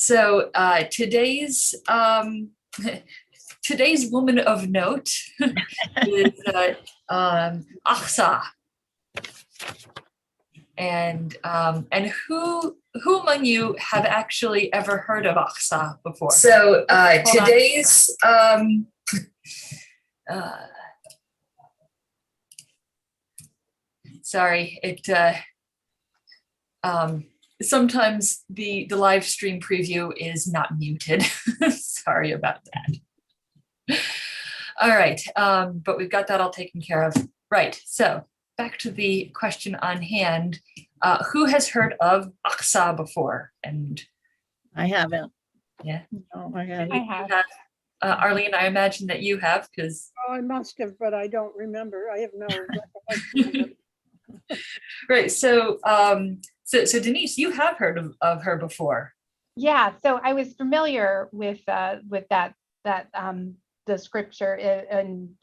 So today's today's woman of note is Achsah. And who among you have actually ever heard of Achsah before? So today's sorry, sometimes the live stream preview is not muted. Sorry about that. All right, but we've got that all taken care of. Right, so back to the question on hand. Who has heard of Achsah before? And I haven't. Yeah. No, I haven't. I have. Arlene, I imagine that you have, because Oh, I must have, but I don't remember. I have no recollection. right. So Denise, you have heard of her before. Yeah, so I was familiar with that the scripture in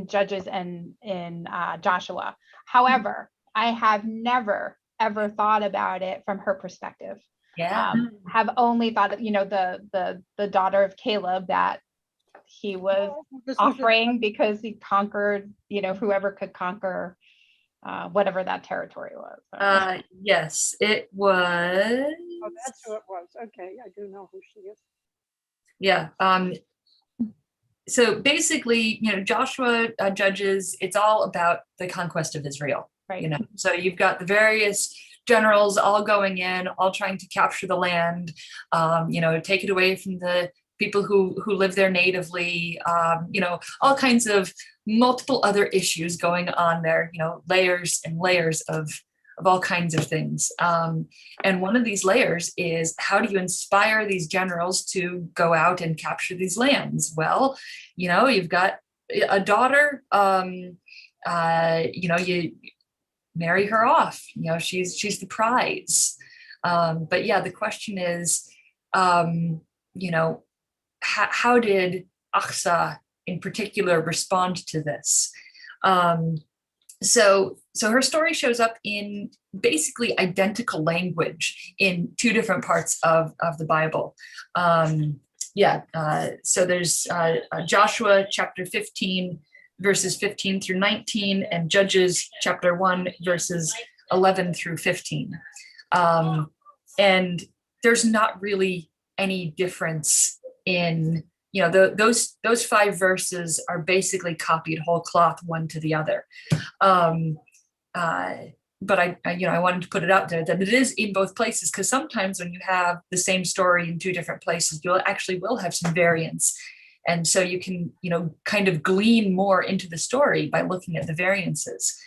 Judges and in Joshua. However, I have never ever thought about it from her perspective. Yeah. Have only thought of the daughter of Caleb that he was offering because he conquered whoever could conquer whatever that territory was. Yes, it was. Oh, that's who it was. Okay, I do know who she is. Yeah. So basically, Joshua, Judges, it's all about the conquest of Israel. Right. So you've got the various generals all going in, all trying to capture the land, take it away from the people who live there natively, all kinds of multiple other issues going on there, layers and layers of all kinds of things. And one of these layers is, how do you inspire these generals to go out and capture these lands? Well, you've got a daughter, you marry her off, she's the prize. But yeah, the question is, how did Achsah in particular respond to this? So her story shows up in basically identical language in two different parts of the Bible. So there's Joshua chapter 15, verses 15 through 19, and Judges chapter 1, verses 11 through 15. And there's not really any difference in, those 5 verses are basically copied whole cloth, one to the other. But I wanted to put it out there that it is in both places, because sometimes when you have the same story in 2 different places, you will have some variance. And so you can, kind of glean more into the story by looking at the variances.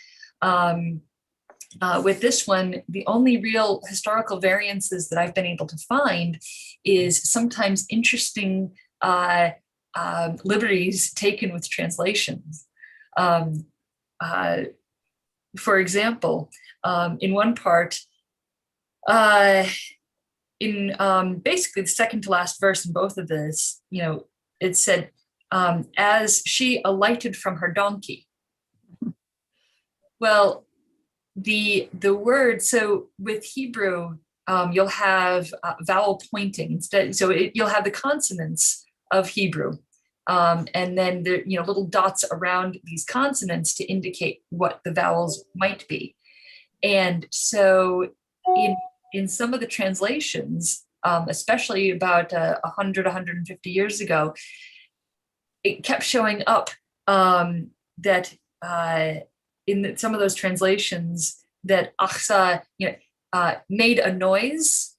With this one, the only real historical variances that I've been able to find is sometimes interesting liberties taken with translations. For example, in one part, in basically the second to last verse in both of this, it said, as she alighted from her donkey. Well, the word, so with Hebrew, you'll have vowel pointing instead. So you'll have the consonants of Hebrew. And then the little dots around these consonants to indicate what the vowels might be. And so in some of the translations, especially about 100, 150 years ago, it kept showing up that in some of those translations that Achsah made a noise.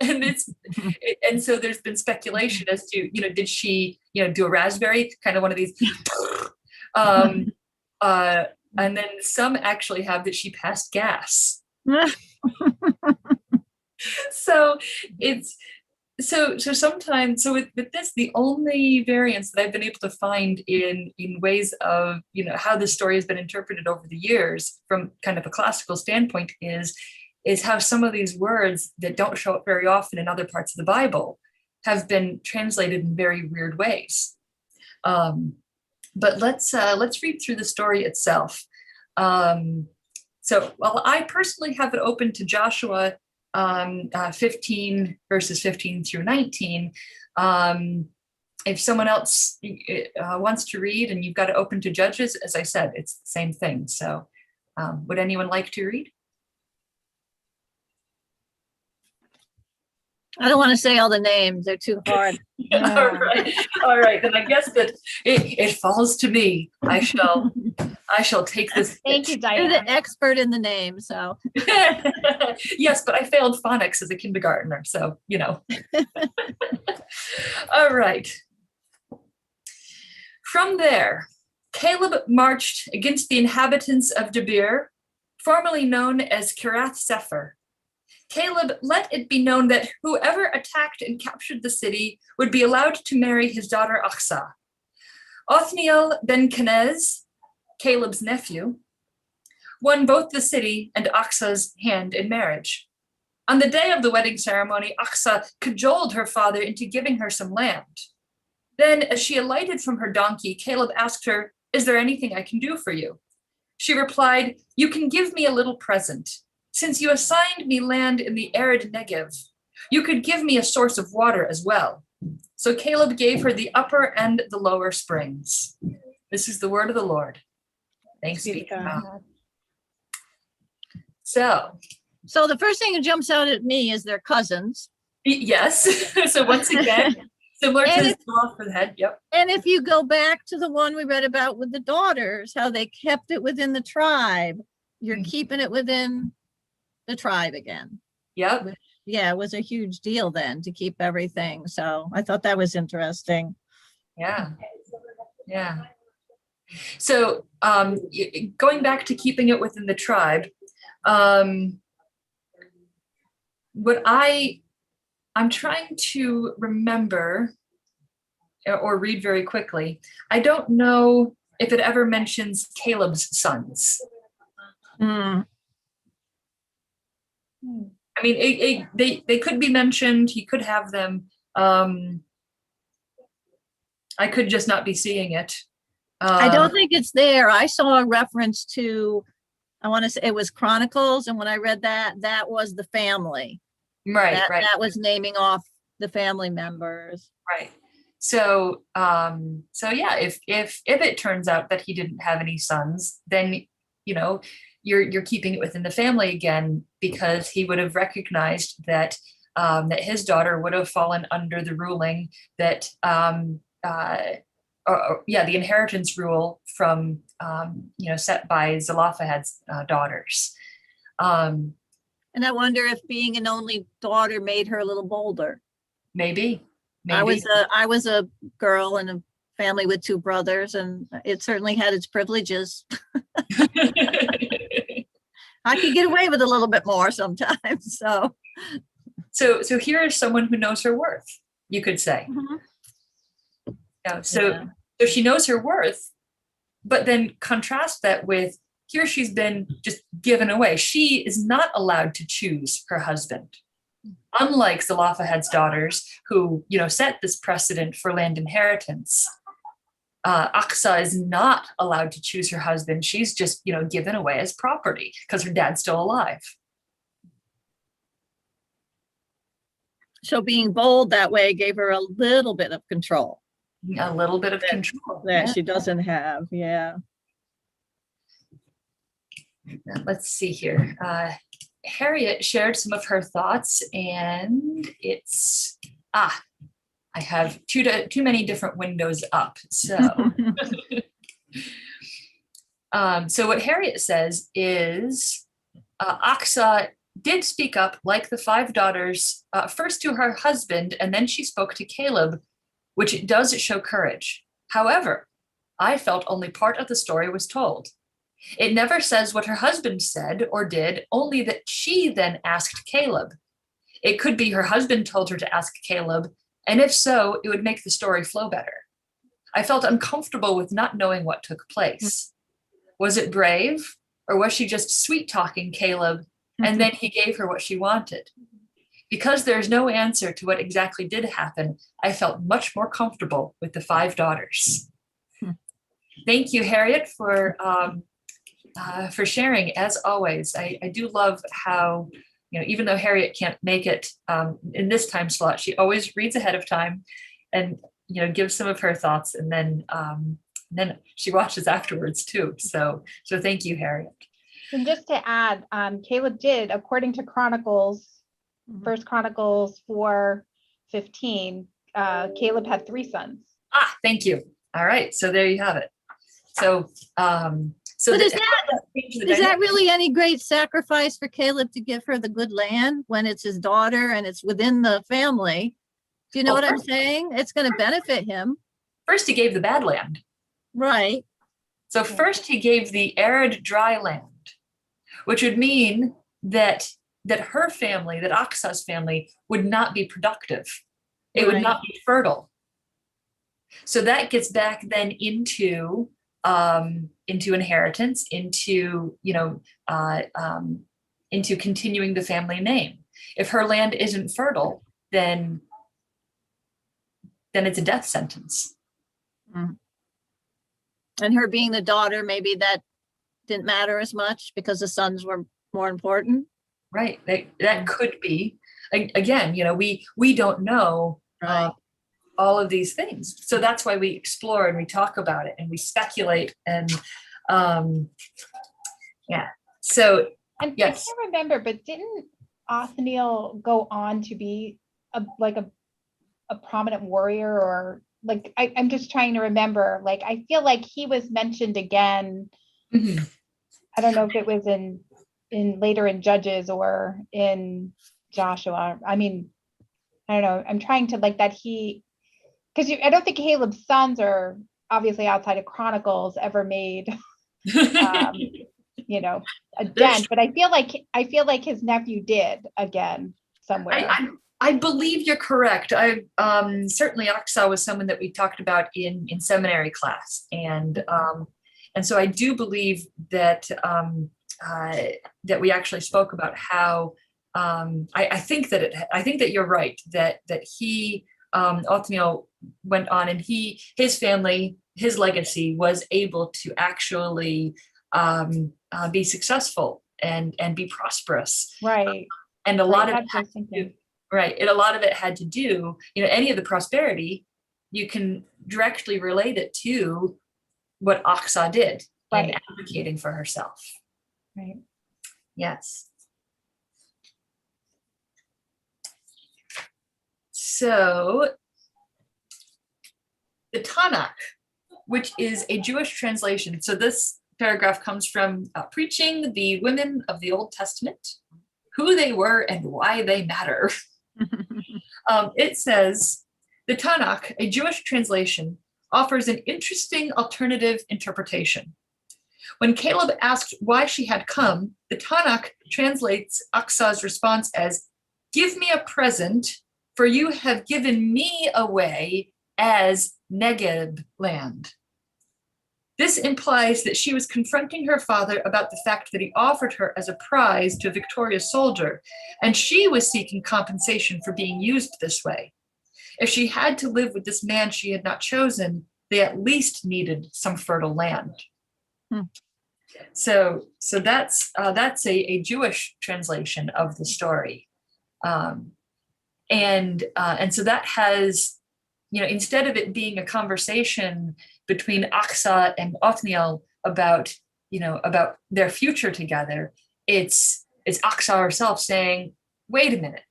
And so there's been speculation as to, did she, do a raspberry, kind of one of these, and then some actually have that she passed gas. So it's, so sometimes, with this, the only variance that I've been able to find in ways of, how this story has been interpreted over the years from kind of a classical standpoint is how some of these words that don't show up very often in other parts of the Bible have been translated in very weird ways. But let's read through the story itself. So while I personally have it open to Joshua 15 verses 15 through 19. If someone else wants to read, and you've got it open to Judges, as I said, it's the same thing. So would anyone like to read? I don't want to say all the names. They're too hard. All right. All right. Then I guess that it falls to me. I shall take this. Thank you, You're Diane. the expert in the name, so. Yes, but I failed phonics as a kindergartner, so, you know. All right. From there, Caleb marched against the inhabitants of Debir, formerly known as Kirath Sepher. Caleb let it be known that whoever attacked and captured the city would be allowed to marry his daughter Achsah. Othniel ben Kenaz, Caleb's nephew, won both the city and Achsah's hand in marriage. On the day of the wedding ceremony, Achsah cajoled her father into giving her some land. Then, as she alighted from her donkey, Caleb asked her, "Is there anything I can do for you?" She replied, "You can give me a little present. Since you assigned me land in the arid Negev, you could give me a source of water as well." So Caleb gave her the upper and the lower springs. This is the word of the Lord. Thanks be to God. So, the first thing that jumps out at me is they're cousins. yes. So once again, similar to the off for the head. Yep. And if you go back to the one we read about with the daughters, how they kept it within the tribe, you're keeping it within the tribe again. Yep. Yeah, it was a huge deal then to keep everything. So I thought that was interesting. Yeah. Yeah. So going back to keeping it within the tribe, what I'm trying to remember or read very quickly. I don't know if it ever mentions Caleb's sons. Mm. I mean, they could be mentioned. He could have them. I could just not be seeing it. I don't think it's there. I saw a reference to, I want to say it was Chronicles. And when I read that, that was the family. Right, right. That was naming off the family members. Right. So, so yeah, if it turns out that he didn't have any sons, then, you know, you're keeping it within the family again, because he would have recognized that that his daughter would have fallen under the ruling that the inheritance rule from set by Zelophehad's daughters. And I wonder if being an only daughter made her a little bolder. Maybe. I was a girl in a family with two brothers, and it certainly had its privileges. I could get away with a little bit more sometimes. So here is someone who knows her worth, you could say. Mm-hmm. So she knows her worth, but then contrast that with here she's been just given away. She is not allowed to choose her husband. Unlike Zelophehad's daughters, who set this precedent for land inheritance, Achsah is not allowed to choose her husband. She's just given away as property because her dad's still alive. So being bold that way gave her a little bit of control. A little bit of control that she doesn't have. Yeah. Let's see here. Harriet shared some of her thoughts, and it's I have too many different windows up. So so what Harriet says is Achsah did speak up like the five daughters, first to her husband, and then she spoke to Caleb, which does show courage. However, I felt only part of the story was told. It never says what her husband said or did, only that she then asked Caleb. It could be her husband told her to ask Caleb, and if so, it would make the story flow better. I felt uncomfortable with not knowing what took place. Was it brave, or was she just sweet-talking Caleb, and then he gave her what she wanted? Because there's no answer to what exactly did happen, I felt much more comfortable with the five daughters. Thank you, Harriet, for sharing, as always. I do love how even though Harriet can't make it in this time slot, she always reads ahead of time and, gives some of her thoughts, and then she watches afterwards too. So thank you, Harriet. And just to add, Caleb did, according to Chronicles, First Chronicles 4:15, Caleb had 3 sons. Thank you. All right, so there you have it. So But is that really any great sacrifice for Caleb to give her the good land when it's his daughter and it's within the family? Do you know what I'm saying? It's going to benefit him. First, he gave the bad land. Right. So first he gave the arid, dry land, which would mean that her family, that Achsah's family, would not be productive. It would not be fertile. So that gets back then into inheritance, into continuing the family name. If her land isn't fertile, then it's a death sentence. And her being the daughter, maybe that didn't matter as much because the sons were more important. Right. That could be. Again, we don't know all of these things. So that's why we explore and we talk about it and we speculate and So and yes. I can't remember, but didn't Othniel go on to be a prominent warrior, or I'm just trying to remember. I feel like he was mentioned again. Mm-hmm. I don't know if it was in later in Judges or in Joshua. I mean, I don't know. I'm trying to because I don't think Caleb's sons are obviously outside of Chronicles ever made a dent, but I feel like his nephew did again somewhere. I believe you're correct. Certainly Achsah was someone that we talked about in seminary class, and so I do believe that that we actually spoke about how I think that you're right, that he Othniel went on, and his family, his legacy was able to actually be successful and be prosperous, right? And a lot of it had to do, any of the prosperity, you can directly relate it to what Achsah did in advocating for herself. Right. Yes. So the Tanakh, which is a Jewish translation. So this paragraph comes from Preaching the Women of the Old Testament, Who They Were and Why They Matter. It says, the Tanakh, a Jewish translation, offers an interesting alternative interpretation. When Caleb asked why she had come, the Tanakh translates Achsah's response as, "Give me a present, for you have given me away as Negeb land." This implies that she was confronting her father about the fact that he offered her as a prize to a victorious soldier, and she was seeking compensation for being used this way. If she had to live with this man she had not chosen, they at least needed some fertile land. So that's a Jewish translation of the story, and so that has, instead of it being a conversation between Achsah and Othniel about their future together, it's Achsah herself saying, "Wait a minute,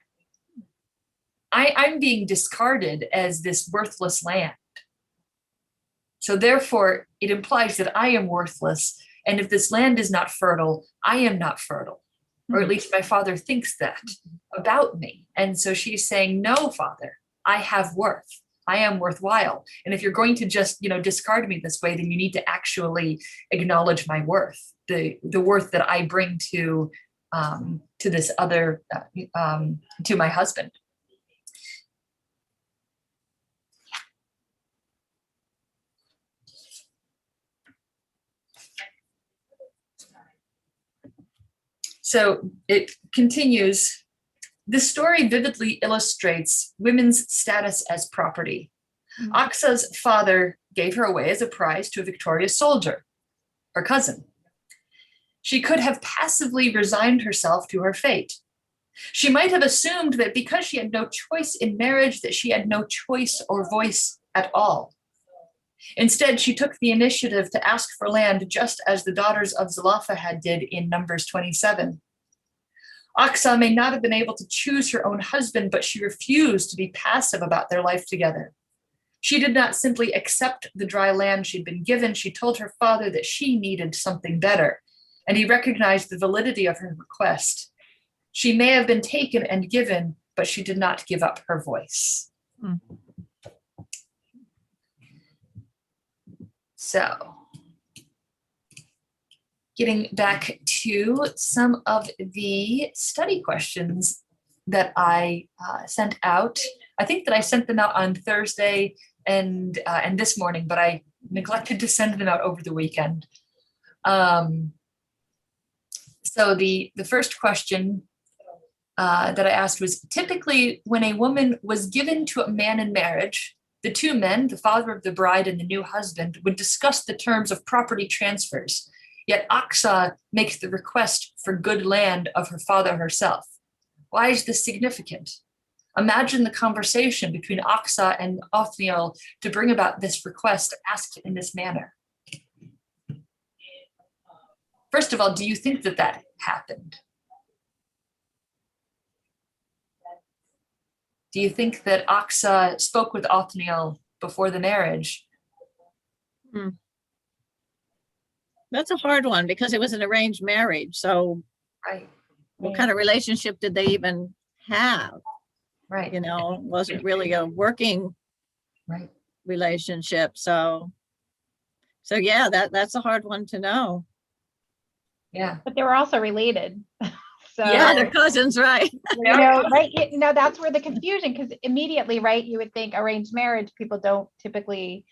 I'm being discarded as this worthless land. So therefore, it implies that I am worthless. And if this land is not fertile, I am not fertile. Or at least my father thinks that about me." And so she's saying, "No, father, I have worth. I am worthwhile. And if you're going to just, discard me this way, then you need to actually acknowledge my worth, the worth that I bring to this other, to my husband." So it continues. This story vividly illustrates women's status as property. Achsah's father gave her away as a prize to a victorious soldier, her cousin. She could have passively resigned herself to her fate. She might have assumed that because she had no choice in marriage, that she had no choice or voice at all. Instead, she took the initiative to ask for land, just as the daughters of Zelophehad did in Numbers 27. Achsah may not have been able to choose her own husband, but she refused to be passive about their life together. She did not simply accept the dry land she'd been given. She told her father that she needed something better, and he recognized the validity of her request. She may have been taken and given, but she did not give up her voice. So, getting back to some of the study questions that I sent out. I think that I sent them out on Thursday and this morning, but I neglected to send them out over the weekend. So the first question that I asked was, typically when a woman was given to a man in marriage, the two men, the father of the bride and the new husband, would discuss the terms of property transfers. Yet Achsah makes the request for good land of her father herself. Why is this significant? Imagine the conversation between Achsah and Othniel to bring about this request asked in this manner. First of all, do you think that that happened? Do you think that Achsah spoke with Othniel before the marriage? That's a hard one because it was an arranged marriage. So Right. what kind of relationship did they even have? Right. You know, it wasn't really a working Right. relationship. So yeah, that's a hard one to know. Yeah. But they were also related. So, Yeah, they're cousins, right? right. That's where the confusion, because immediately, right, you would think arranged marriage, people don't typically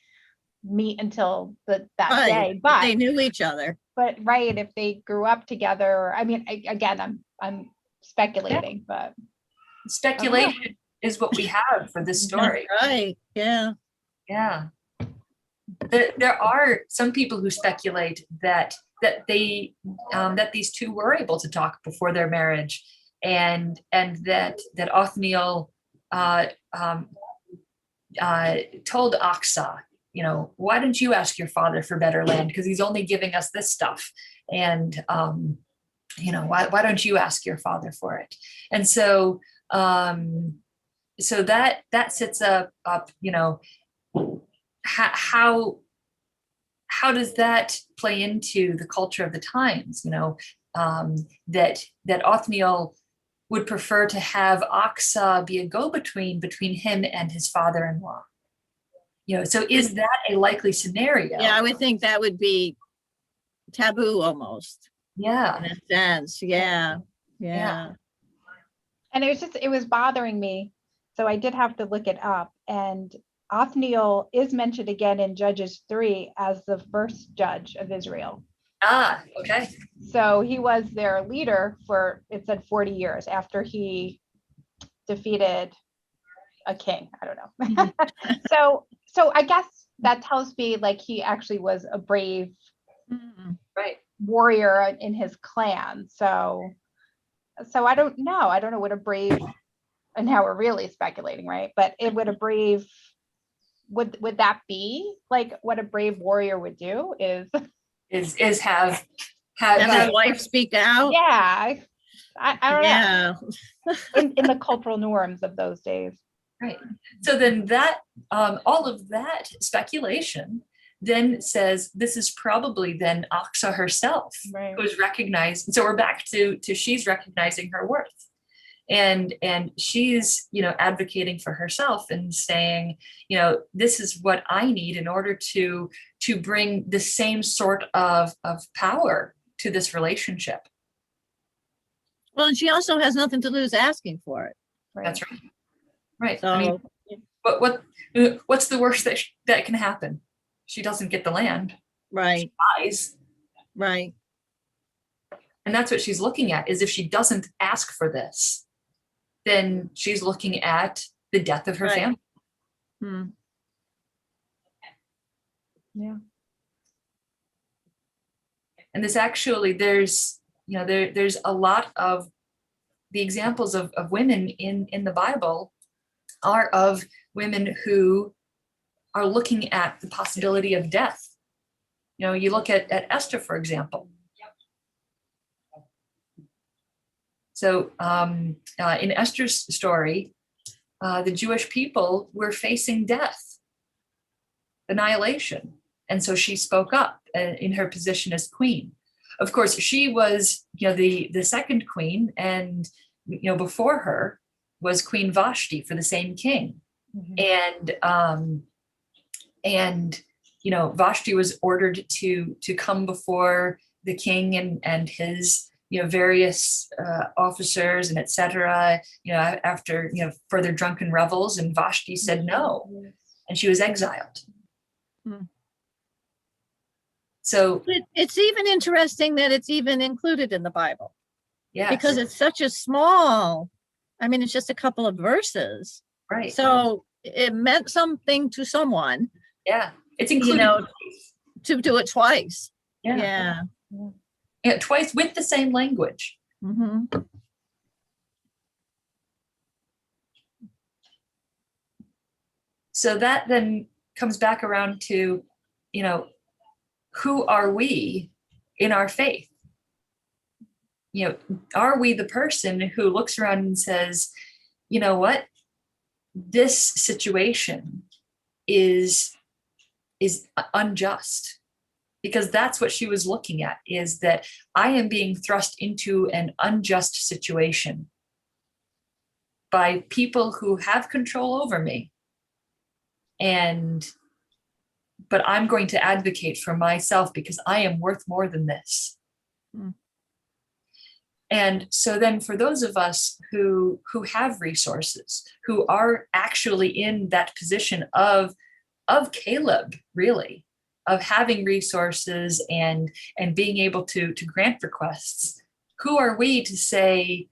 meet until that Right, day, but but they knew each other. but right, if they grew up together, I mean, again, I'm speculating, but Speculation is what we have for this story. Right, yeah. Yeah. There are some people who speculate that these two were able to talk before their marriage, and that Othniel told Achsah, why don't you ask your father for better land, because he's only giving us this stuff, and why don't you ask your father for it? And so so that sets up how does that play into the culture of the times? That Othniel would prefer to have Achsah be a go-between between him and his father-in-law. So is that a likely scenario? Yeah, I would think that would be taboo almost. Yeah. In a sense, yeah. and it was bothering me, so I did have to look it up. And Othniel is mentioned again in Judges 3 as the first judge of Israel. Okay. So he was their leader for, it said 40 years after he defeated a king. I don't know. So I guess that tells me like he actually was a brave Right. warrior in his clan. So I don't know. I don't know what a brave, and now we're really speculating, right? But would a brave, would that be like what a brave warrior would do is have his wife speak out? Yeah. I don't know. Yeah. In the cultural norms of those days. Right. So then that all of that speculation then says this is probably then Achsah herself, Right. who's recognized. So we're back to she's recognizing her worth. And she's, advocating for herself and saying, this is what I need in order to bring the same sort of power to this relationship. Well, and she also has nothing to lose asking for it. Right. That's right. Right. So, I mean, what's the worst that can happen? She doesn't get the land. Right. She dies. Right. And that's what she's looking at, is if she doesn't ask for this, then she's looking at the death of her family. Yeah. And this actually, there's a lot of the examples of women in the Bible are of women who are looking at the possibility of death. You know, you look at Esther, for example. So in Esther's story, the Jewish people were facing death, annihilation. And so she spoke up in her position as queen. Of course, she was, you know, the second queen, and, you know, before her was Queen Vashti for the same king. And you know, Vashti was ordered to come before the king and his, you know, various officers and etc. You know, after, you know, further drunken revels, and Vashti said no, and she was exiled. So it's even interesting that it's even included in the Bible. Yeah, because it's such a small, I mean, it's just a couple of verses. Right. So it meant something to someone. Yeah. It's included, you know, to do it twice. Yeah. Yeah, twice with the same language. So that then comes back around to, you know, who are we in our faith? You know, are we the person who looks around and says, you know what, this situation is unjust? Because that's what she was looking at, is that I am being thrust into an unjust situation by people who have control over me. But I'm going to advocate for myself because I am worth more than this. And so then for those of us who have resources, who are actually in that position of Caleb, really, of having resources and being able to grant requests, who are we to say,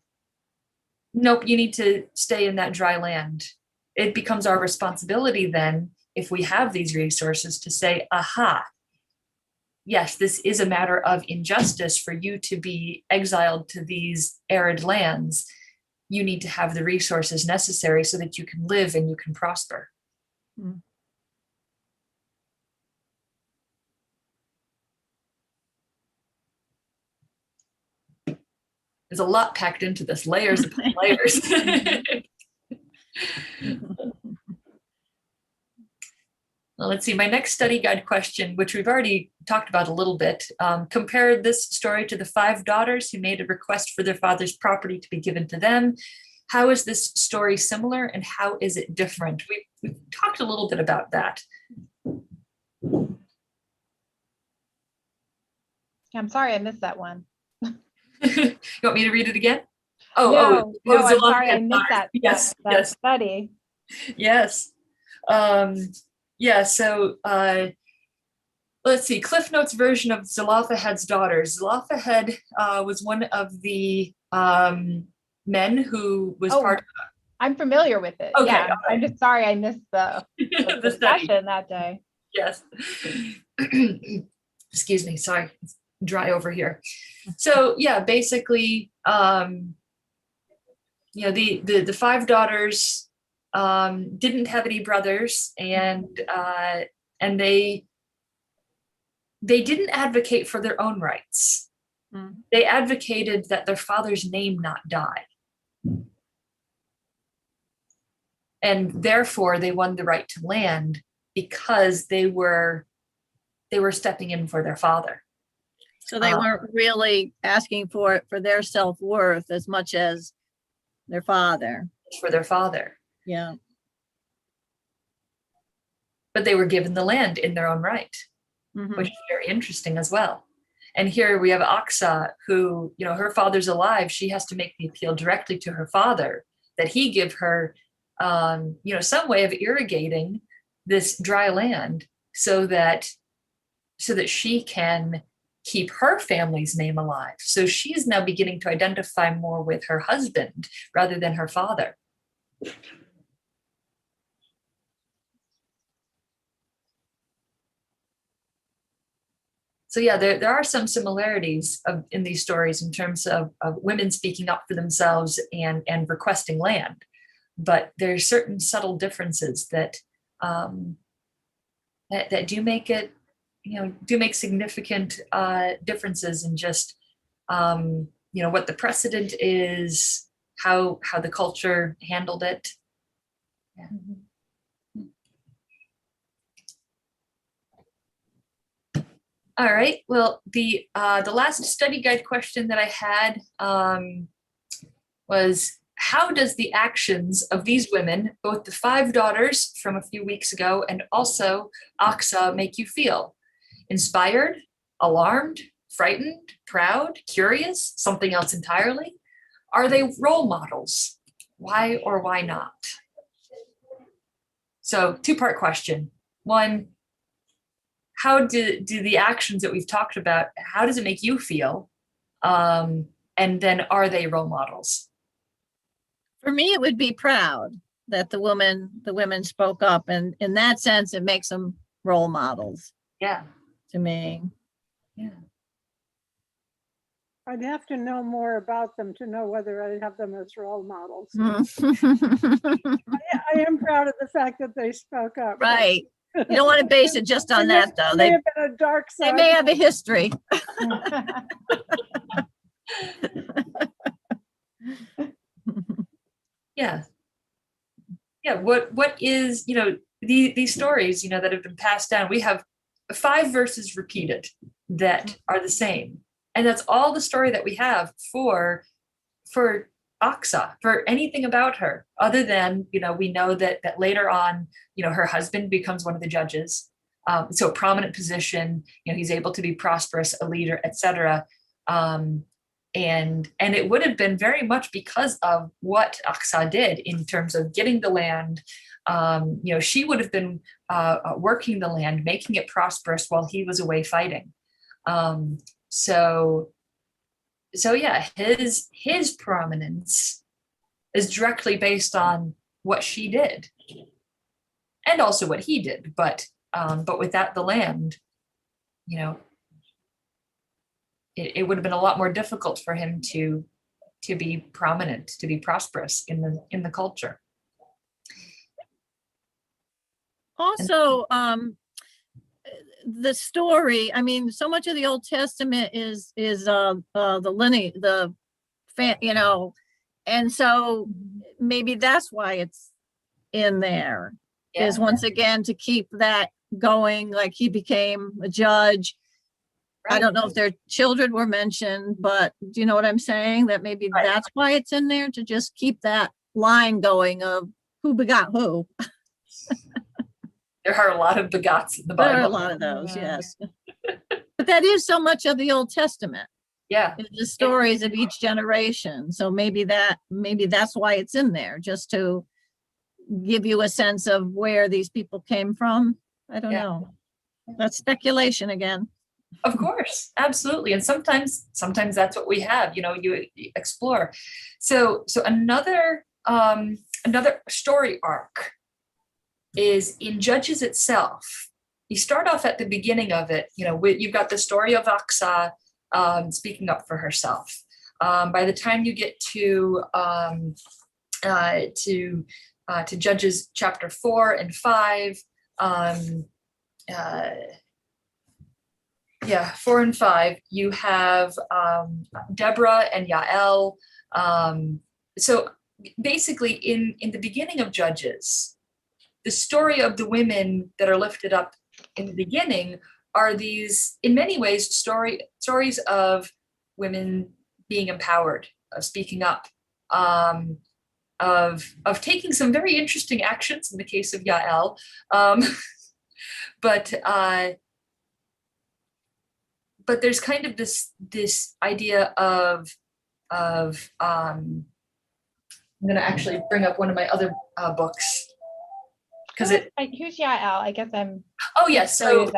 nope, you need to stay in that dry land? It becomes our responsibility then, if we have these resources, to say, aha, yes, this is a matter of injustice for you to be exiled to these arid lands. You need to have the resources necessary so that you can live and you can prosper. There's a lot packed into this, layers upon layers. Well, let's see, my next study guide question, which we've already talked about a little bit, compare this story to the 5 daughters who made a request for their father's property to be given to them. How is this story similar and how is it different? We've talked a little bit about that. I'm sorry, I missed that one. You want me to read it again? No, I'm sorry, I missed that. Yes, that study. Yes. Yeah, so let's see, Cliff Notes version of Zelophehad's daughters. Zelophehad was one of the men who was part of. I'm familiar with it. Okay, yeah, right. I'm just sorry I missed the discussion that day. Yes. Excuse me, sorry, it's dry over here. So yeah, basically, you know, the 5 daughters didn't have any brothers, and they didn't advocate for their own rights. They advocated that their father's name not die. And therefore they won the right to land because they were stepping in for their father. So they weren't really asking for it for their self-worth as much as their father. For their father. Yeah. But they were given the land in their own right, which is very interesting as well. And here we have Achsah, who, you know, her father's alive. She has to make the appeal directly to her father that he give her, you know, some way of irrigating this dry land so that she can keep her family's name alive. So she's now beginning to identify more with her husband rather than her father. So yeah, there are some similarities in these stories in terms of women speaking up for themselves and requesting land, but there's certain subtle differences that that do make it, do make significant differences in just what the precedent is, how the culture handled it. Yeah. All right. Well, the last study guide question that I had was, how does the actions of these women, both the 5 daughters from a few weeks ago and also Achsah, make you feel? Inspired, alarmed, frightened, proud, curious, something else entirely? Are they role models? Why or why not? So 2-part question. 1, how do the actions that we've talked about, how does it make you feel? And then, are they role models? For me, it would be proud that the women spoke up, and in that sense, it makes them role models. Yeah. To me. Yeah. I'd have to know more about them to know whether I have them as role models. I am proud of the fact that they spoke up. Right. You don't want to base it just on that, though. They have been a dark side. They may have a history. Yeah. Yeah. What is, these stories, that have been passed down, we have 5 verses repeated that are the same. And that's all the story that we have for Achsah, for anything about her, other than, we know that later on, her husband becomes one of the judges. So a prominent position, he's able to be prosperous, a leader, etc. And it would have been very much because of what Achsah did in terms of getting the land. She would have been working the land, making it prosperous while he was away fighting. So yeah, his prominence is directly based on what she did, and also what he did. But without the land, it would have been a lot more difficult for him to be prominent, to be prosperous in the culture. Also, the story, I mean, so much of the Old Testament is the lineage, and so maybe that's why it's in there. Yeah. Is once again to keep that going, like he became a judge. Right. I don't know if their children were mentioned, but do you know what I'm saying? That maybe right. That's why it's in there, to just keep that line going of who begot who. There are a lot of begots in the Bible. There are a lot of those, yes. But that is so much of the Old Testament. Yeah. It's the stories of each generation. So maybe that's why it's in there, just to give you a sense of where these people came from. I don't know. That's speculation again. Of course, absolutely. And sometimes that's what we have, you explore. So another story arc is in Judges itself. You start off at the beginning of it, you've got the story of Achsah speaking up for herself. By the time you get to Judges chapter 4 and 5, 4 and 5, you have Deborah and Yael. So basically in the beginning of Judges, the story of the women that are lifted up in the beginning are these, in many ways, stories of women being empowered, of speaking up, of taking some very interesting actions in the case of Yael. But there's kind of this idea of I'm going to actually bring up one of my other books. Who's Yael? I guess I'm. Oh yes, so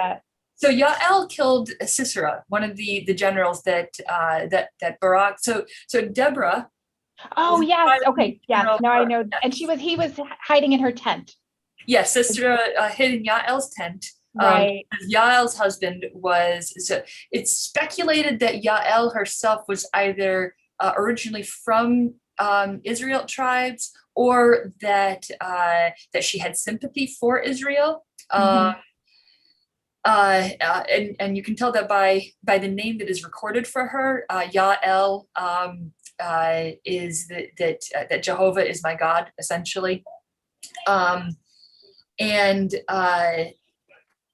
Yael killed Sisera, one of the generals that Barak. So Deborah. Oh yes, okay, yes. Now I know, and he was hiding in her tent. Yes, Sisera hid in Yael's tent, Right. Yael's husband was, so it's speculated that Yael herself was either originally from Israel tribes, or that she had sympathy for Israel. Mhm. And you can tell that by the name that is recorded for her. Yael is that Jehovah is my God, essentially.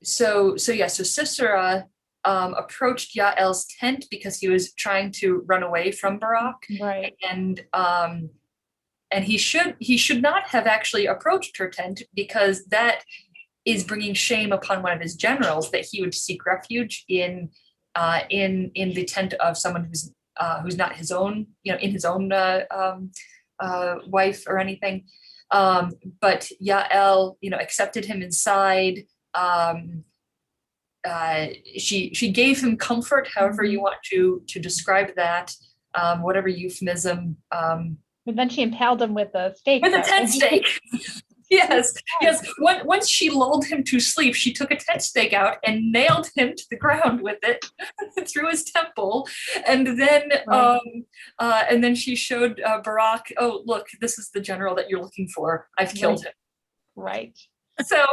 So Sisera approached Yael's tent because he was trying to run away from Barak, Right. and he should not have actually approached her tent, because that is bringing shame upon one of his generals, that he would seek refuge in the tent of someone who's not his own, in his own wife or anything. But Yael, accepted him inside. She gave him comfort, however you want to describe that, whatever euphemism. But then she impaled him with a stake. With a tent stake. Yes. Once she lulled him to sleep, she took a tent stake out and nailed him to the ground with it through his temple. And then, she showed Barak, "Oh, look, this is the general that you're looking for. I've killed him." Right. So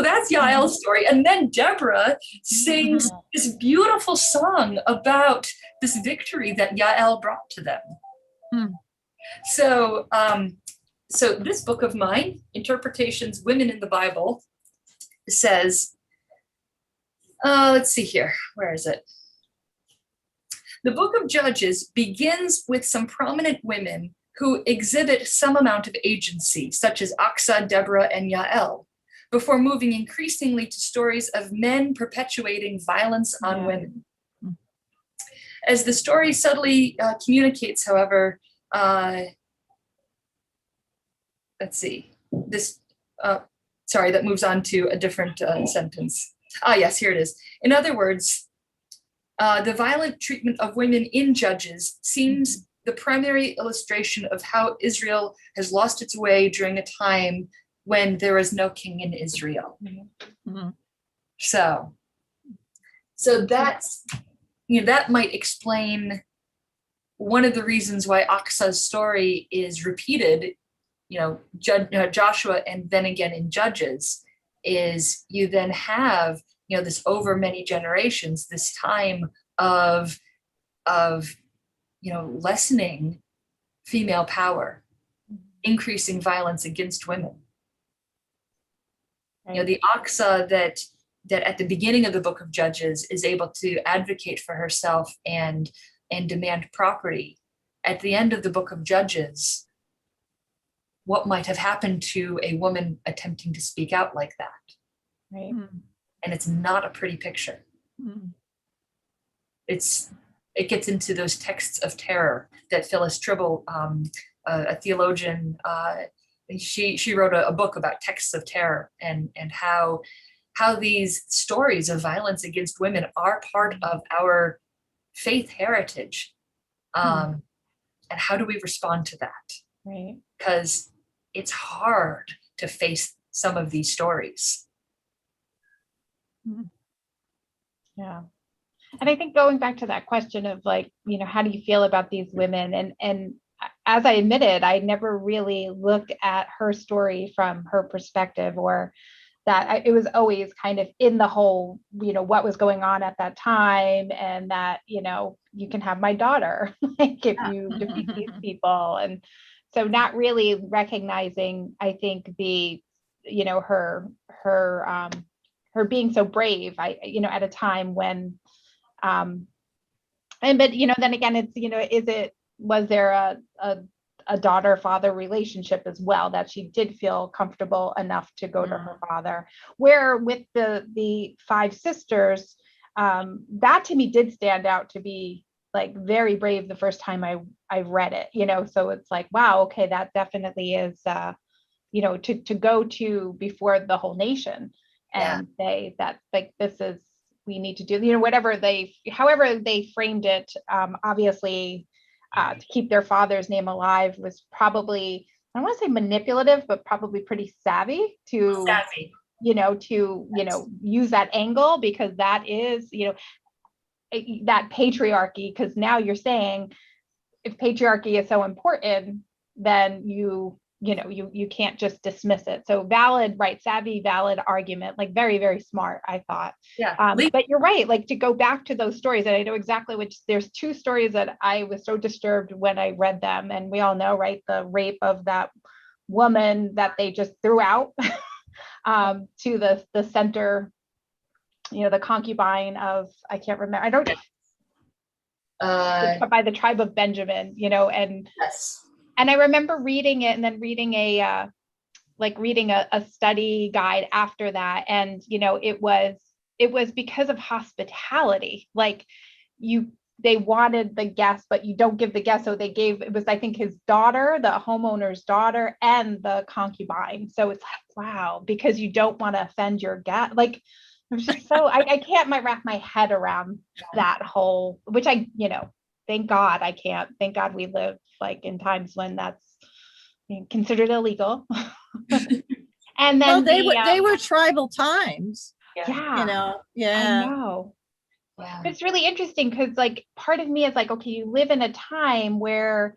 that's Yael's story. And then Deborah sings this beautiful song about this victory that Yael brought to them. So this book of mine, Interpretations, Women in the Bible, says, let's see here, where is it? The book of Judges begins with some prominent women who exhibit some amount of agency, such as Achsah, Deborah, and Yael, before moving increasingly to stories of men perpetuating violence on women. As the story subtly communicates, however, let's see, this, that moves on to a different sentence. Yes, here it is. In other words, the violent treatment of women in Judges seems the primary illustration of how Israel has lost its way during a time when there is no king in Israel. So that's, that might explain one of the reasons why Achsah's story is repeated, Joshua and then again in Judges, is you then have, this over many generations, this time of lessening female power, increasing violence against women. The Achsah that at the beginning of the book of Judges is able to advocate for herself and demand property. At the end of the book of Judges, what might have happened to a woman attempting to speak out like that? Right. And it's not a pretty picture. It gets into those texts of terror that Phyllis Tribble, a theologian, she wrote a book about texts of terror, and how these stories of violence against women are part of our faith heritage. And how do we respond to that? Right. Because it's hard to face some of these stories. Yeah. And I think going back to that question of how do you feel about these women? And as I admitted, I never really looked at her story from her perspective, or that it was always kind of in the whole, what was going on at that time, and that, you can have my daughter, if you defeat these people. And so not really recognizing, I think, the, her being so brave, at a time when, but then again, it's, was there a daughter-father relationship as well, that she did feel comfortable enough to go to her father? Where with the five sisters, that to me did stand out to be very brave the first time I read it, so it's wow, okay, that definitely is, to go to before the whole nation and say that this is, we need to do, however they framed it, obviously, to keep their father's name alive was probably, I don't want to say manipulative, but probably pretty savvy to use that angle, because that is, that patriarchy, because now you're saying if patriarchy is so important, then you can't just dismiss it. So valid, right? Savvy, valid argument, like very, very smart, I thought. Yeah. But you're right, like to go back to those stories, and I know exactly there's two stories that I was so disturbed when I read them. And we all know, right? The rape of that woman that they just threw out to the center, the concubine of, I can't remember, I don't, by the tribe of Benjamin, and yes. And I remember reading it, and then reading a study guide after that. And, it was because of hospitality. Like they wanted the guest, but you don't give the guest. So it was, I think, his daughter, the homeowner's daughter, and the concubine. So it's like, wow, because you don't want to offend your guest. Like, it was just so, I can't wrap my head around that whole, which thank God I can't. Thank God we live like in times when that's considered illegal. And then they were tribal times. Yeah. Yeah. I know. Yeah. It's really interesting because like part of me is like, okay, you live in a time where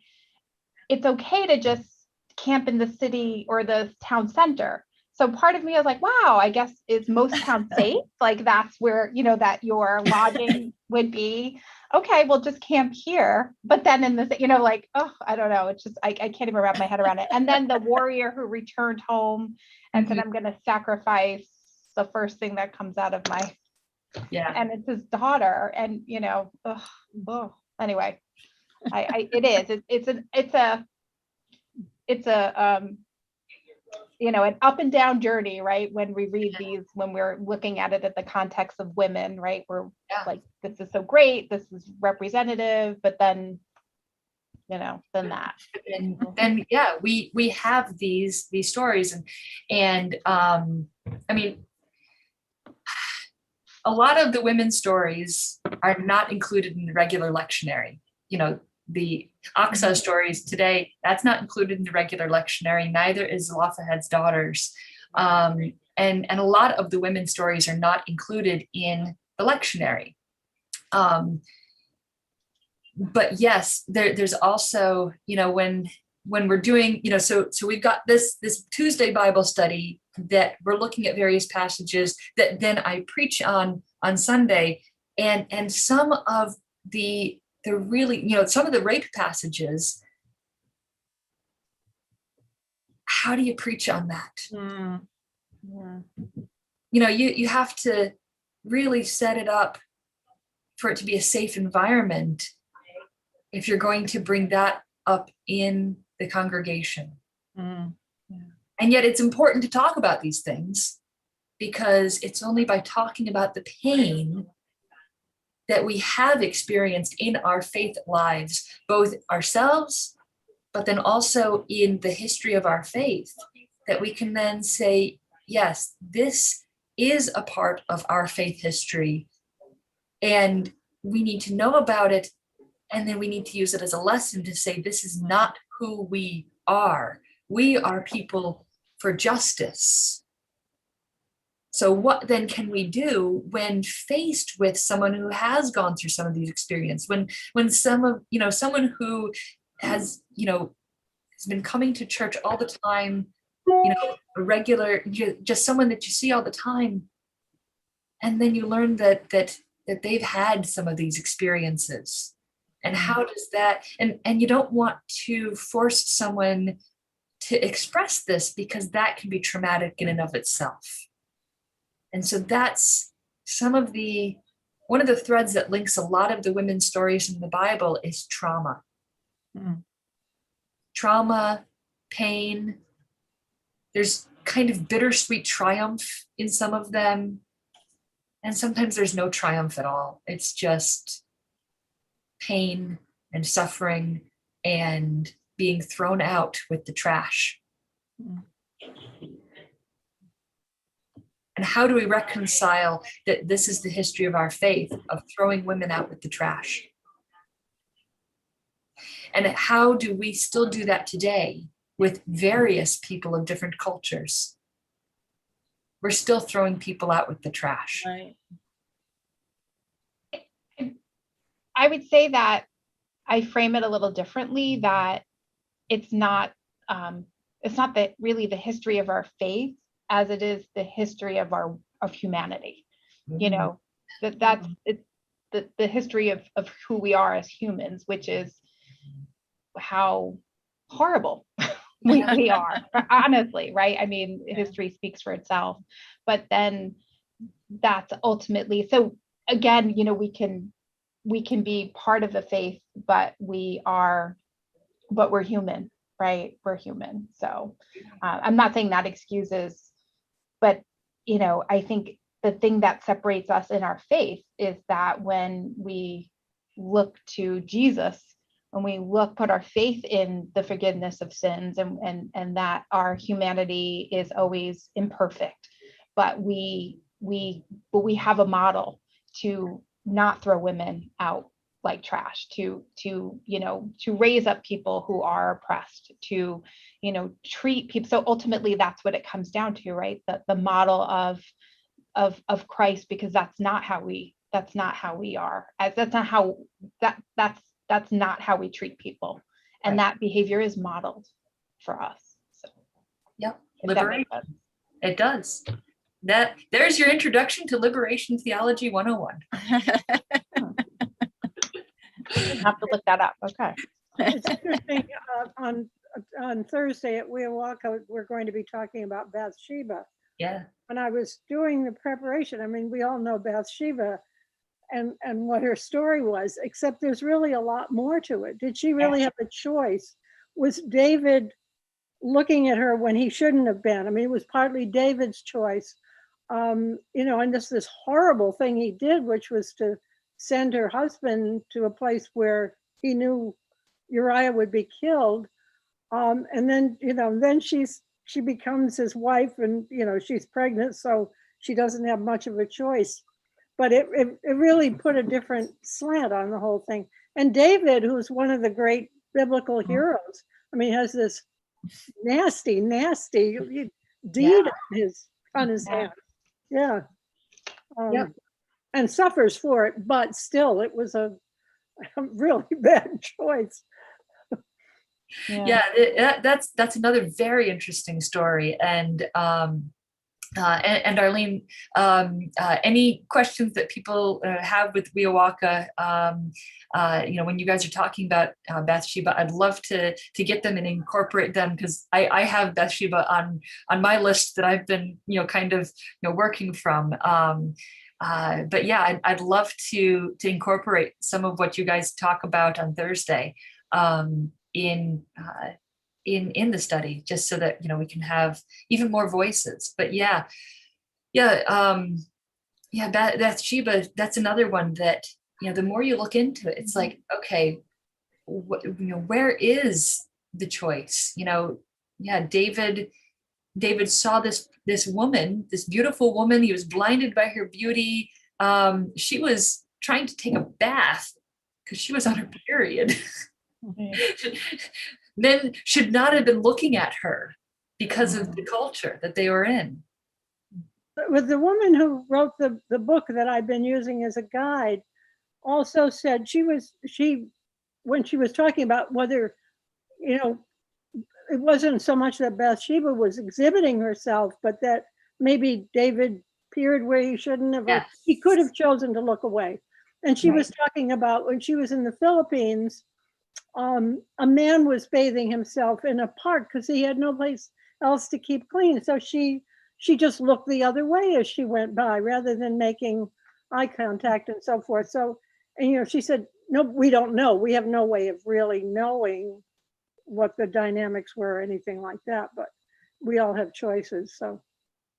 it's okay to just camp in the city or the town center. So part of me is like, wow, I guess is most towns safe? Like that's where, that your lodging would be. Okay, well, just camp here. But then in this, like, oh, I don't know. It's just, I can't even wrap my head around it. And then the warrior who returned home and said, I'm going to sacrifice the first thing that comes out of my, and it's his daughter. And, anyway, it's an up and down journey, right? When we read these, when we're looking at it at the context of women, right? We're like, this is so great, this is representative, but then, then that. Then we have these stories, and I mean, a lot of the women's stories are not included in the regular lectionary. The Achsah stories today, that's not included in the regular lectionary. Neither is Zelophehad's daughters. And a lot of the women's stories are not included in the lectionary. But yes, there's also, when we're doing, so we've got this Tuesday Bible study that we're looking at various passages that then I preach on Sunday, and some of the really, some of the rape passages, how do you preach on that? You have to really set it up for it to be a safe environment if you're going to bring that up in the congregation. And yet it's important to talk about these things, because it's only by talking about the pain that we have experienced in our faith lives, both ourselves, but then also in the history of our faith, that we can then say, yes, this is a part of our faith history, and we need to know about it, and then we need to use it as a lesson to say, this is not who we are. We are people for justice. So what then can we do when faced with someone who has gone through some of these experiences? When someone who has been coming to church all the time, a regular, just someone that you see all the time, and then you learn that they've had some of these experiences, and how does that? And you don't want to force someone to express this, because that can be traumatic in and of itself. And so that's one of the threads that links a lot of the women's stories in the Bible is trauma. Trauma, pain. There's kind of bittersweet triumph in some of them. And sometimes there's no triumph at all. It's just pain and suffering and being thrown out with the trash. And how do we reconcile that this is the history of our faith, of throwing women out with the trash? And how do we still do that today with various people of different cultures? we're still throwing people out with the trash. Right. I would say that I frame it a little differently, that it's not that really the history of our faith as it is the history of humanity. You know, that's it's the history of who we are as humans, which is how horrible we are, honestly, right? I mean, history speaks for itself, but then that's ultimately, so again, you know, we can be part of the faith, but we're human, right? We're human. So I'm not saying that excuses, but, you know, I think the thing that separates us in our faith is that when we look to Jesus, when we put our faith in the forgiveness of sins, and that our humanity is always imperfect, but we have a model to not throw women out like trash, to you know, to raise up people who are oppressed, to, you know, treat people. So ultimately that's what it comes down to, right? The model of Christ, because that's not how we are, that's not how we treat people, and Right. that behavior is modeled for us. So Yep. if that Liberation. makes sense. It does. There's your introduction to Liberation Theology 101. Have to look that up. Okay. It's interesting, on Thursday at Weowaka, we're going to be talking about Bathsheba. Yeah. When I was doing the preparation, I mean, we all know Bathsheba and what her story was, except there's really a lot more to it. Did she really have a choice? Was David looking at her when he shouldn't have been? I mean, it was partly David's choice. You know, and this horrible thing he did, which was to send her husband to a place where he knew Uriah would be killed. And then, you know, then she becomes his wife, and, you know, she's pregnant, so she doesn't have much of a choice. But it really put a different slant on the whole thing. And David, who's one of the great biblical heroes, I mean, has this nasty deed on his hand. Yeah. And suffers for it, but still, it was a really bad choice. Yeah, that's another very interesting story. And Arlene, any questions that people have with Weowaka, you know, when you guys are talking about Bathsheba, I'd love to get them and incorporate them, because I have Bathsheba on my list that I've been, you know, kind of, you know, working from. But yeah, I'd love to incorporate some of what you guys talk about on Thursday in the study, just so that, you know, we can have even more voices. But Bathsheba, that's another one that, you know, the more you look into it, it's like, okay, you know, where is the choice? You know, David saw this woman, this beautiful woman. He was blinded by her beauty. She was trying to take a bath because she was on her period. Men should not have been looking at her because of the culture that they were in. But the woman who wrote the book that I've been using as a guide also said when she was talking about whether, you know, it wasn't so much that Bathsheba was exhibiting herself, but that maybe David peered where he shouldn't have. Yes. He could have chosen to look away. And she was talking about when she was in the Philippines, a man was bathing himself in a park because he had no place else to keep clean. So she just looked the other way as she went by, rather than making eye contact and so forth. So, and, you know, she said, no, we don't know. We have no way of really knowing what the dynamics were or anything like that, but we all have choices. So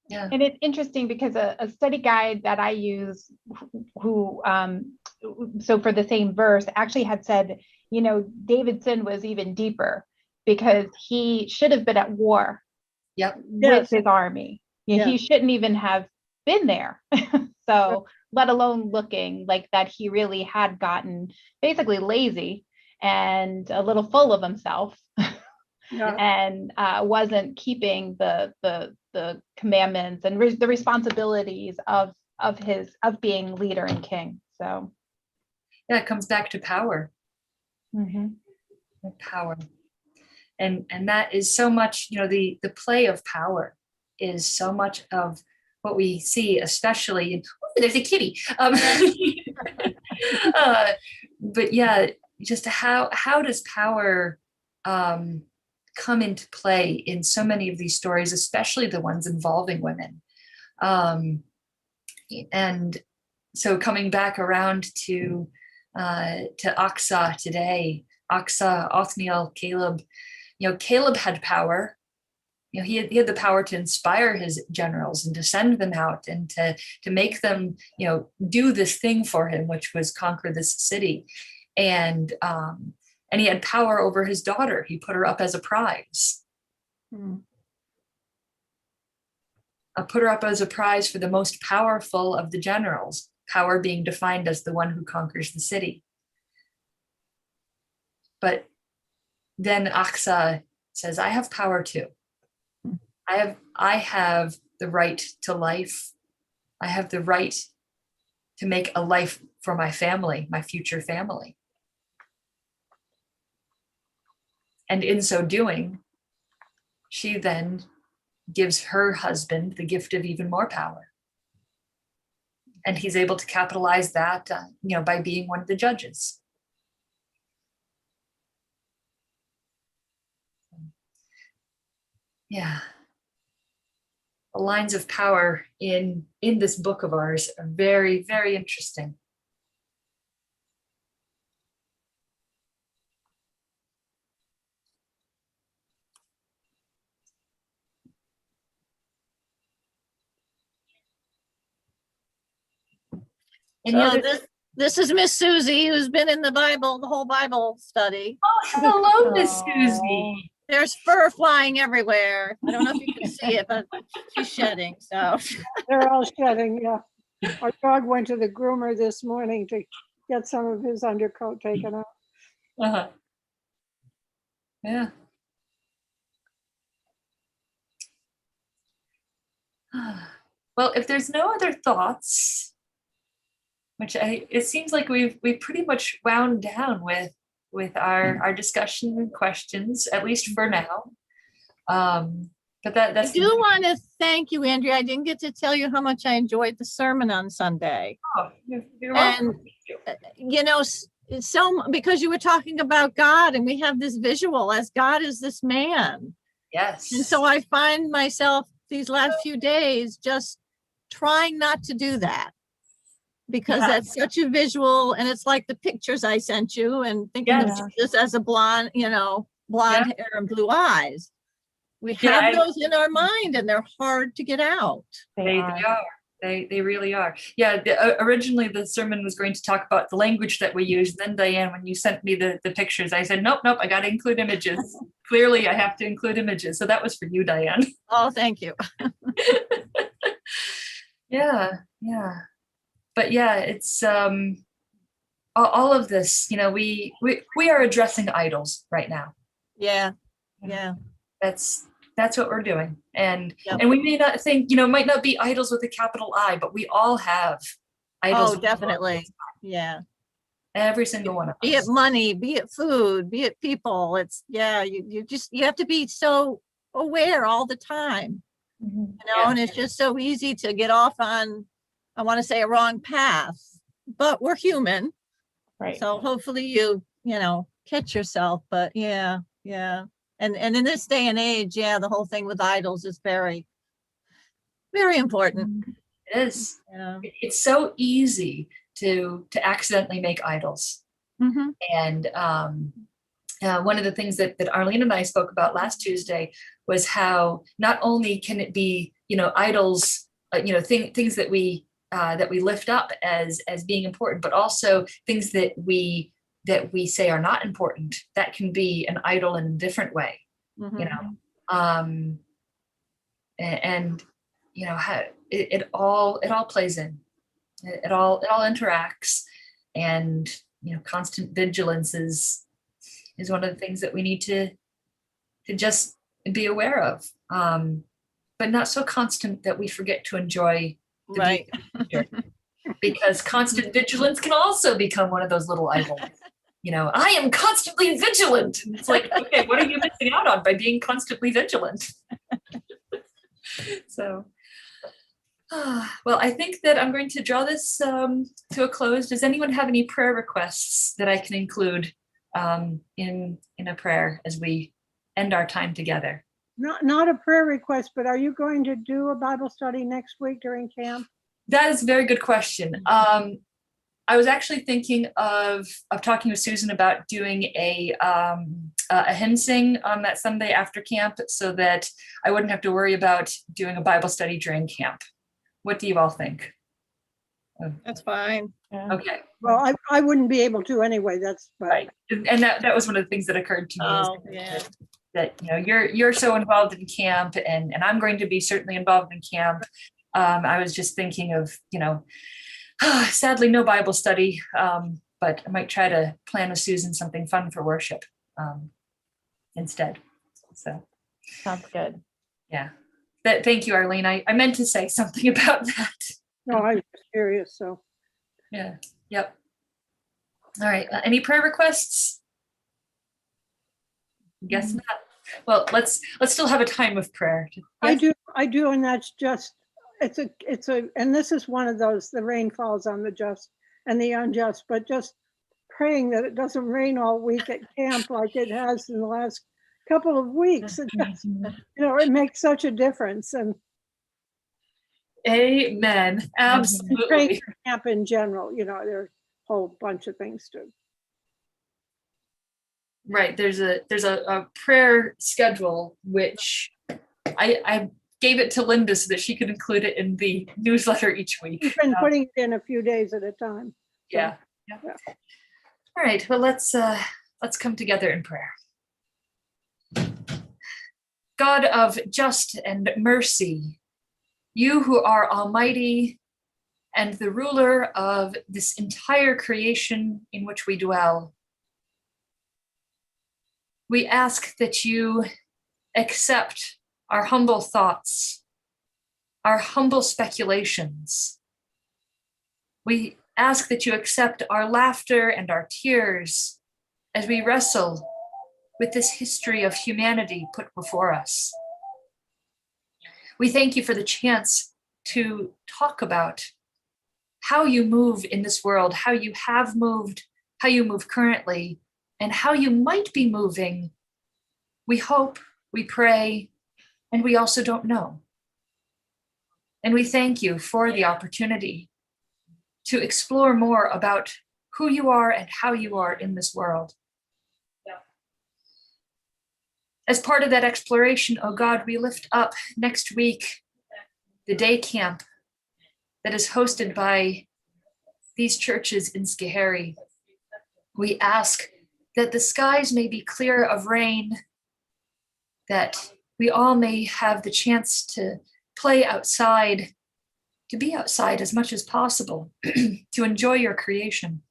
yeah. And it's interesting because a study guide that I use, who so for the same verse, actually had said, you know, David's sin was even deeper because he should have been at war with his army. He shouldn't even have been there. So let alone looking like that he really had gotten basically lazy and a little full of himself Yeah. and wasn't keeping the commandments and the responsibilities of being leader and king. So yeah, it comes back to power. mhm. Power. And that is so much, the play of power is so much of what we see, especially in, oh, there's a kitty. But yeah, just how does power come into play in so many of these stories, especially the ones involving women? And so coming back around to Achsah today, Achsah, Othniel, Caleb. Caleb had power. He had the power to inspire his generals and to send them out and to make them, do this thing for him, which was conquer this city. And he had power over his daughter. He put her up as a prize. Put her up as a prize for the most powerful of the generals, power being defined as the one who conquers the city. But then Achsah says, I have power too. I have the right to life. I have the right to make a life for my family, my future family. And in so doing, she then gives her husband the gift of even more power. And he's able to capitalize that, by being one of the judges. Yeah. The lines of power in this book of ours are very, very interesting. This is Miss Susie, who's been in the whole Bible study. Oh, hello, Miss Susie. There's fur flying everywhere. I don't know if you can see it, but she's shedding. So they're all shedding. Yeah, our dog went to the groomer this morning to get some of his undercoat taken out. Uh-huh. Yeah. Well, if there's no other thoughts, it seems like we've pretty much wound down with our discussion and questions, at least for now. But that's. I do want to thank you, Andrea. I didn't get to tell you how much I enjoyed the sermon on Sunday. Oh, you're welcome. And so because you were talking about God, and we have this visual as God is this man. Yes. And so I find myself these last few days just trying not to do that, because that's such a visual, and it's like the pictures I sent you, and thinking of Jesus as a blonde hair and blue eyes. We have those in our mind, and they're hard to get out. They are. They really are. Yeah. Originally, the sermon was going to talk about the language that we use. Then, Diane, when you sent me the pictures, I said, nope, I got to include images. Clearly, I have to include images. So that was for you, Diane. Oh, thank you. Yeah. But yeah, it's all of this. We are addressing idols right now. Yeah. That's what we're doing. And we may not think, might not be idols with a capital I, but we all have idols. Oh, definitely. Yeah. Every single one of us. Be it money, be it food, be it people. It's you have to be so aware all the time. And it's just so easy to get off on, I want to say, a wrong path, but we're human. Right. So hopefully you catch yourself, but yeah. And in this day and age, the whole thing with idols is very, very important. It is. Yeah. It's so easy to accidentally make idols. And one of the things that Arlene and I spoke about last Tuesday was how not only can it be, idols, things that we lift up as being important, but also things that we say are not important. That can be an idol in a different way, and how it all plays in. It all interacts, and constant vigilance is one of the things that we need to to just be aware of, but not so constant that we forget to enjoy the Right. beauty. Because constant vigilance can also become one of those little idols. I am constantly vigilant. And it's like, okay, what are you missing out on by being constantly vigilant? So, well, I think that I'm going to draw this to a close. Does anyone have any prayer requests that I can include in a prayer as we end our time together? Not a prayer request, but are you going to do a Bible study next week during camp? That is a very good question. I was actually thinking of talking with Susan about doing a hymn sing on that Sunday after camp, so that I wouldn't have to worry about doing a Bible study during camp. What do you all think? That's fine. Yeah. Okay. Well, I wouldn't be able to anyway. That's Right. And that was one of the things that occurred to me. Oh, yeah. That you're so involved in camp, and I'm going to be certainly involved in camp. I was just thinking of, sadly no Bible study, but I might try to plan with Susan something fun for worship instead. So Sounds good. yeah. Thank you, Arlene. I meant to say something about that. no, I was curious. So Yeah. Yep. All right. Any prayer requests? Guess not. Well, let's still have a time of prayer. I do, and that's just it's a and this is one of those, the rain falls on the just and the unjust, but just praying that it doesn't rain all week at camp like it has in the last couple of weeks. It just, it makes such a difference. And Amen. praying Absolutely. for camp in general, there's a whole bunch of things to. Right. There's a prayer schedule, which I gave it to Linda so that she could include it in the newsletter each week. We've been putting it in a few days at a time. Yeah. All right. Well, let's come together in prayer. God of just and mercy, you who are almighty and the ruler of this entire creation in which we dwell, we ask that you accept our humble thoughts, our humble speculations. We ask that you accept our laughter and our tears as we wrestle with this history of humanity put before us. We thank you for the chance to talk about how you move in this world, how you have moved, how you move currently, and how you might be moving. We hope, we pray, and we also don't know. And we thank you for the opportunity to explore more about who you are and how you are in this world. As part of that exploration, oh God, we lift up next week the day camp that is hosted by these churches in Schoharie. We ask that the skies may be clear of rain, that we all may have the chance to play outside, to be outside as much as possible, to enjoy your creation.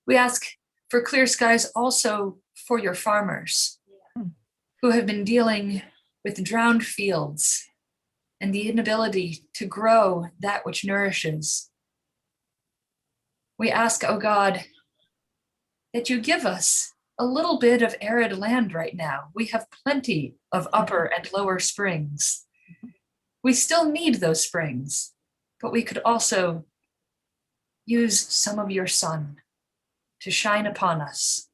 We ask for clear skies also for your farmers who have been dealing with drowned fields and the inability to grow that which nourishes. We ask, oh God, that you give us a little bit of arid land right now. We have plenty of upper and lower springs. We still need those springs, but we could also use some of your sun to shine upon us.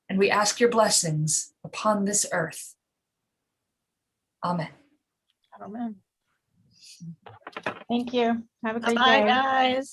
And we ask your blessings upon this earth. Amen. Amen. Thank you. Have a great Bye, day. guys.